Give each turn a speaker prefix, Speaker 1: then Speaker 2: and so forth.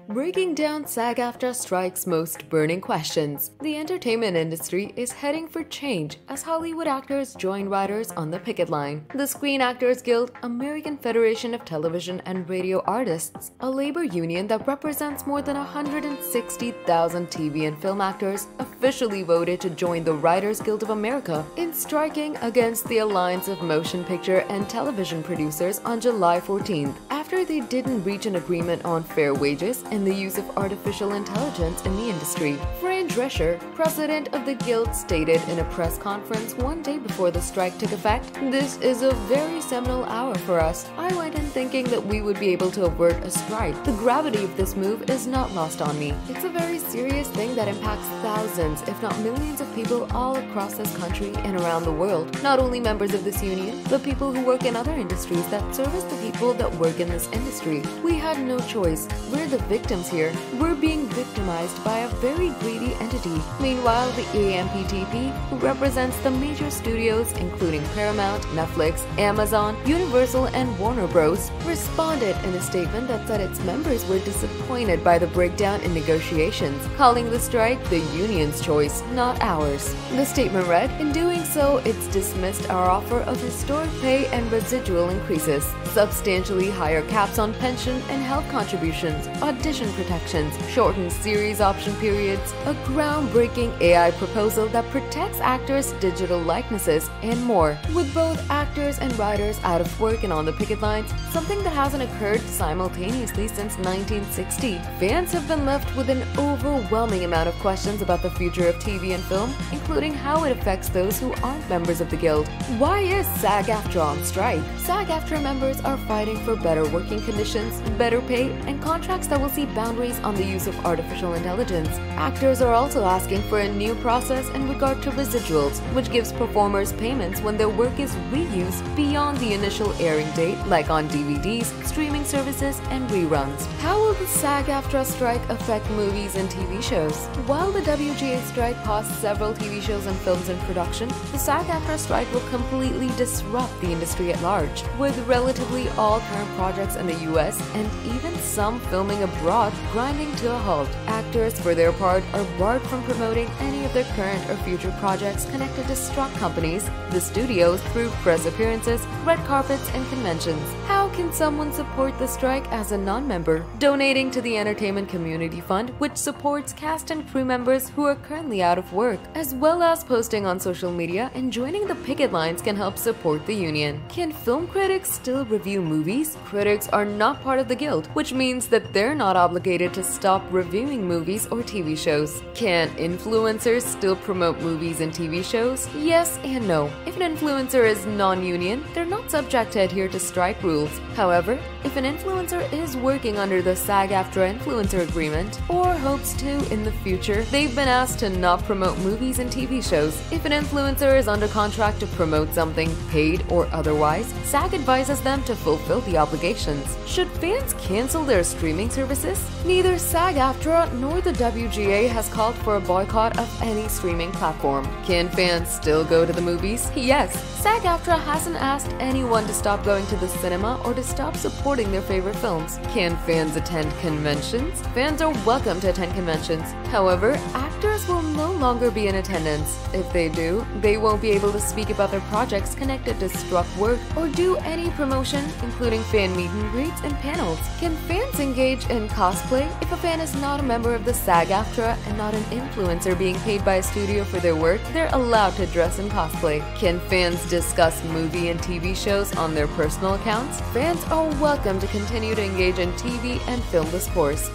Speaker 1: Breaking down SAG AFTRA Strike's most burning questions. The entertainment industry is heading for change as Hollywood actors join writers on the picket line. The Screen Actors Guild, American Federation of Television and Radio Artists, a labor union that represents more than 160,000 TV and film actors, officially voted to join the Writers Guild of America in striking against the Alliance of Motion Picture and Television Producers on July 14th, after they didn't reach an agreement on fair wages and the use of artificial intelligence in the industry. Fran Drescher, president of the Guild, stated in a press conference one day before the strike took effect, "This is a very seminal hour for us. I went in thinking that we would be able to avert a strike. The gravity of this move is not lost on me. It's a very serious thing that impacts thousands, if not millions of people all across this country and around the world. Not only members of this union, but people who work in other industries that service the people that work in this industry. We had no choice. We're the victims here. We're being victimized by a very greedy entity." Meanwhile, the AMPTP, who represents the major studios including Paramount, Netflix, Amazon, Universal, and Warner Bros., responded in a statement that said its members were disappointed by the breakdown in negotiations, calling the strike the union's choice, not ours. The statement read, "In doing so, it's dismissed our offer of historic pay and residual increases, substantially higher caps on pension and health contributions, audition protections, shortened series option periods, a groundbreaking AI proposal that protects actors' digital likenesses, and more." With both actors and writers out of work and on the picket lines, something that hasn't occurred simultaneously since 1960, fans have been left with an overwhelming amount of questions about the future of TV and film, including how it affects those who aren't members of the Guild. Why is SAG AFTRA on strike? SAG AFTRA members are fighting for better working conditions, better pay, and contracts that will see boundaries on the use of artificial intelligence. Actors are also asking for a new process in regard to residuals, which gives performers payments when their work is reused beyond the initial airing date, like on DVDs, streaming services, and reruns. How will the SAG AFTRA strike affect movies and TV shows? While the WGA strike paused several TV shows and films in production, the SAG AFTRA strike will completely disrupt the industry at large, with relatively all current projects in the US and even some filming abroad grinding to a halt. Actors, for their part, are barred from promoting any of their current or future projects connected to struck companies, the studios, through press appearances, red carpets, and conventions. How can someone support the strike as a non-member? Donating to the Entertainment Community Fund, which supports cast and crew members who are currently out of work, as well as posting on social media and joining the picket lines, can help support the union. Can film critics still review movies? Critics are not part of the Guild, which means that they're not obligated to stop reviewing movies or TV shows. Can influencers still promote movies and TV shows? Yes and no. If an influencer is non-union, they're not subject to adhere to strike rules. However, if an influencer is working under the SAG AFTRA influencer agreement, or hopes to in the future, they've been asked to not promote movies and TV shows. If an influencer is under contract to promote something, paid or otherwise, SAG advises them to fulfill the obligations. Should fans cancel their streaming services? Neither SAG AFTRA nor the WGA has called for a boycott of any streaming platform. Can fans still go to the movies? Yes. SAG AFTRA hasn't asked anyone to stop going to the cinema or to stop supporting their favorite films. Can fans attend conventions? Fans are welcome to attend conventions. However, actors will no longer be in attendance. If they do, they won't be able to speak about their projects connected to struck work or do any promotion, including fan meet and greets and panels. Can fans engage in cosplay? If a fan is not a member of the SAG AFTRA and not an influencer being paid by a studio for their work, they're allowed to dress in cosplay. Can fans discuss movie and TV shows on their personal accounts? Fans are welcome to continue to engage in TV and film discourse.